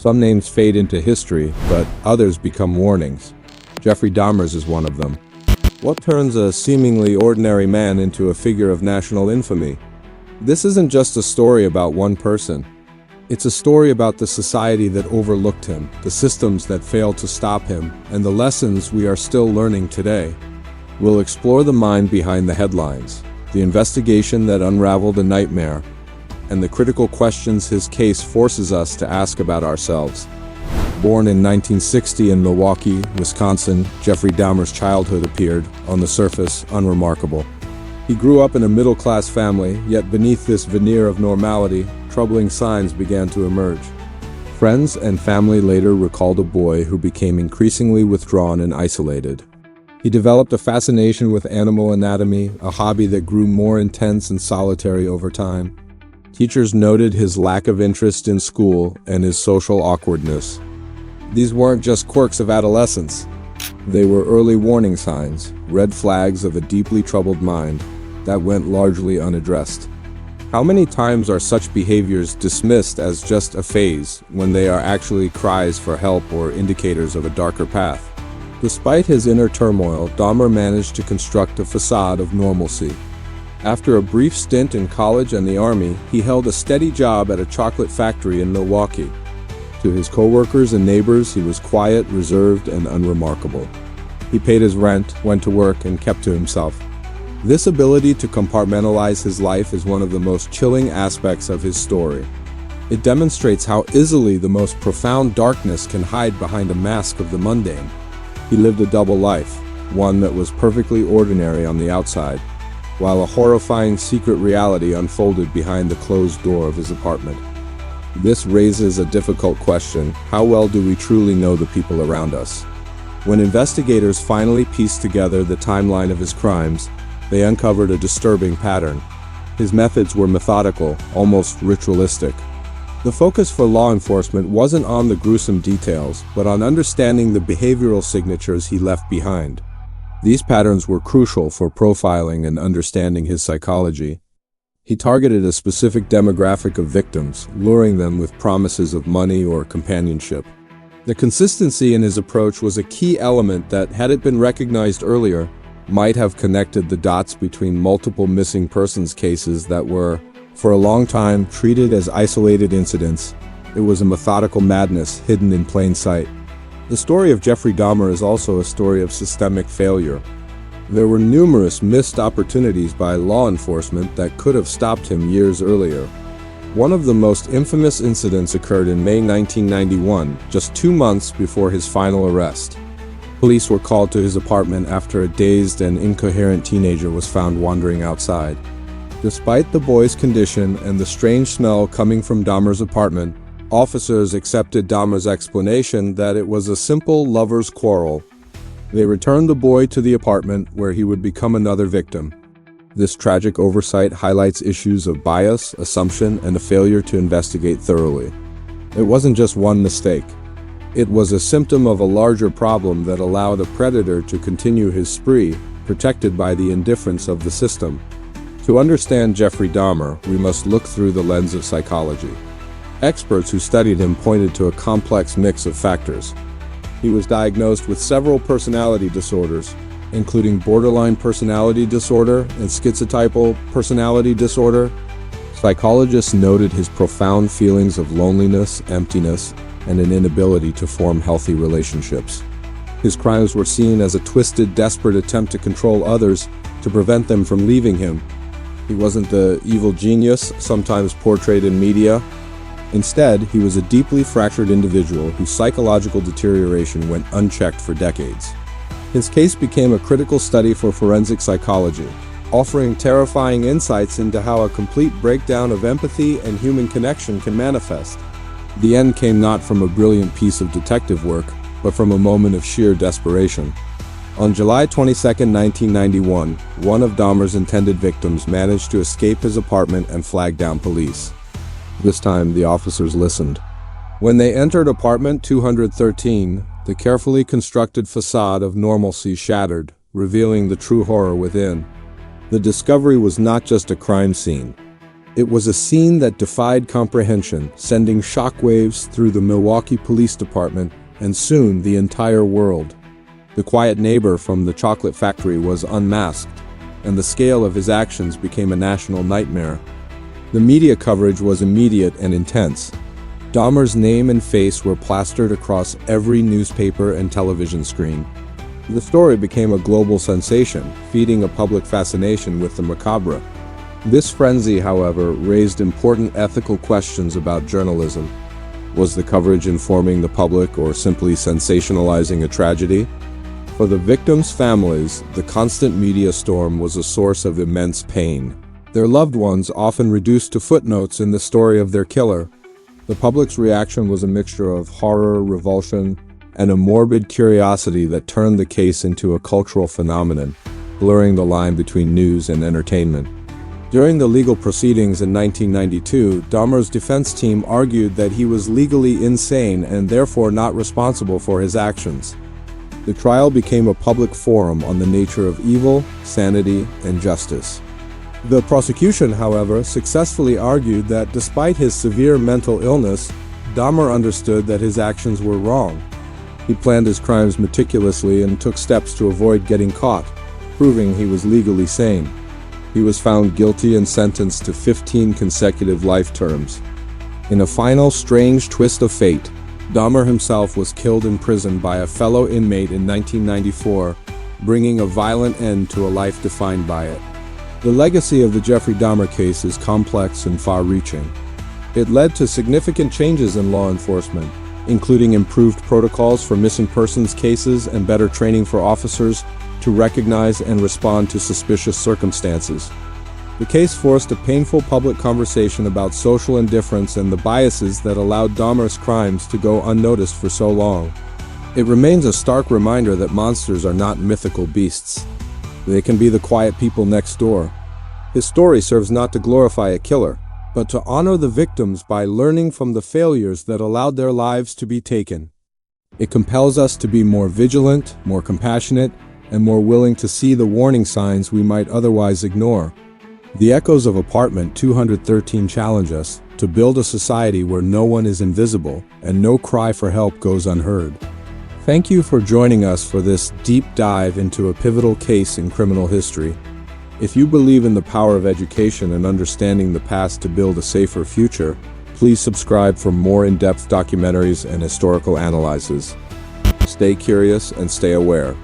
Some names fade into history, but others become warnings. Jeffrey Dahmer's is one of them. What turns a seemingly ordinary man into a figure of national infamy? This isn't just a story about one person. It's a story about the society that overlooked him, the systems that failed to stop him, and the lessons we are still learning today. We'll explore the mind behind the headlines, the investigation that unraveled a nightmare, and the critical questions his case forces us to ask about ourselves. Born in 1960 in Milwaukee, Wisconsin, Jeffrey Dahmer's childhood appeared, on the surface, unremarkable. He grew up in a middle-class family, yet beneath this veneer of normality, troubling signs began to emerge. Friends and family later recalled a boy who became increasingly withdrawn and isolated. He developed a fascination with animal anatomy, a hobby that grew more intense and solitary over time. Teachers noted his lack of interest in school and his social awkwardness. These weren't just quirks of adolescence. They were early warning signs, red flags of a deeply troubled mind that went largely unaddressed. How many times are such behaviors dismissed as just a phase when they are actually cries for help or indicators of a darker path? Despite his inner turmoil, Dahmer managed to construct a facade of normalcy. After a brief stint in college and the Army, he held a steady job at a chocolate factory in Milwaukee. To his coworkers and neighbors, he was quiet, reserved, and unremarkable. He paid his rent, went to work, and kept to himself. This ability to compartmentalize his life is one of the most chilling aspects of his story. It demonstrates how easily the most profound darkness can hide behind a mask of the mundane. He lived a double life, one that was perfectly ordinary on the outside, while a horrifying secret reality unfolded behind the closed door of his apartment. This raises a difficult question: how well do we truly know the people around us? When investigators finally pieced together the timeline of his crimes, they uncovered a disturbing pattern. His methods were methodical, almost ritualistic. The focus for law enforcement wasn't on the gruesome details, but on understanding the behavioral signatures he left behind. These patterns were crucial for profiling and understanding his psychology. He targeted a specific demographic of victims, luring them with promises of money or companionship. The consistency in his approach was a key element that, had it been recognized earlier, might have connected the dots between multiple missing persons cases that were, for a long time, treated as isolated incidents. It was a methodical madness hidden in plain sight. The story of Jeffrey Dahmer is also a story of systemic failure. There were numerous missed opportunities by law enforcement that could have stopped him years earlier. One of the most infamous incidents occurred in May 1991, just 2 months before his final arrest. Police were called to his apartment after a dazed and incoherent teenager was found wandering outside. Despite the boy's condition and the strange smell coming from Dahmer's apartment, officers accepted Dahmer's explanation that it was a simple lover's quarrel. They returned the boy to the apartment where he would become another victim. This tragic oversight highlights issues of bias, assumption, and a failure to investigate thoroughly. It wasn't just one mistake. It was a symptom of a larger problem that allowed a predator to continue his spree, protected by the indifference of the system. To understand Jeffrey Dahmer, we must look through the lens of psychology. Experts who studied him pointed to a complex mix of factors. He was diagnosed with several personality disorders, including borderline personality disorder and schizotypal personality disorder. Psychologists noted his profound feelings of loneliness, emptiness, and an inability to form healthy relationships. His crimes were seen as a twisted, desperate attempt to control others to prevent them from leaving him. He wasn't the evil genius sometimes portrayed in media. Instead, he was a deeply fractured individual whose psychological deterioration went unchecked for decades. His case became a critical study for forensic psychology, offering terrifying insights into how a complete breakdown of empathy and human connection can manifest. The end came not from a brilliant piece of detective work, but from a moment of sheer desperation. On July 22, 1991, one of Dahmer's intended victims managed to escape his apartment and flag down police. This time, the officers listened. When they entered apartment 213, the carefully constructed facade of normalcy shattered, revealing the true horror within. The discovery was not just a crime scene. It was a scene that defied comprehension, sending shockwaves through the Milwaukee Police Department and soon the entire world. The quiet neighbor from the chocolate factory was unmasked, and the scale of his actions became a national nightmare. The media coverage was immediate and intense. Dahmer's name and face were plastered across every newspaper and television screen. The story became a global sensation, feeding a public fascination with the macabre. This frenzy, however, raised important ethical questions about journalism. Was the coverage informing the public or simply sensationalizing a tragedy? For the victims' families, the constant media storm was a source of immense pain. Their loved ones often reduced to footnotes in the story of their killer. The public's reaction was a mixture of horror, revulsion, and a morbid curiosity that turned the case into a cultural phenomenon, blurring the line between news and entertainment. During the legal proceedings in 1992, Dahmer's defense team argued that he was legally insane and therefore not responsible for his actions. The trial became a public forum on the nature of evil, sanity, and justice. The prosecution, however, successfully argued that despite his severe mental illness, Dahmer understood that his actions were wrong. He planned his crimes meticulously and took steps to avoid getting caught, proving he was legally sane. He was found guilty and sentenced to 15 consecutive life terms. In a final strange twist of fate, Dahmer himself was killed in prison by a fellow inmate in 1994, bringing a violent end to a life defined by it. The legacy of the Jeffrey Dahmer case is complex and far-reaching. It led to significant changes in law enforcement, including improved protocols for missing persons cases and better training for officers to recognize and respond to suspicious circumstances. The case forced a painful public conversation about social indifference and the biases that allowed Dahmer's crimes to go unnoticed for so long. It remains a stark reminder that monsters are not mythical beasts. They can be the quiet people next door. His story serves not to glorify a killer, but to honor the victims by learning from the failures that allowed their lives to be taken. It compels us to be more vigilant, more compassionate, and more willing to see the warning signs we might otherwise ignore. The echoes of Apartment 213 challenge us to build a society where no one is invisible and no cry for help goes unheard. Thank you for joining us for this deep dive into a pivotal case in criminal history. If you believe in the power of education and understanding the past to build a safer future, please subscribe for more in-depth documentaries and historical analyses. Stay curious and stay aware.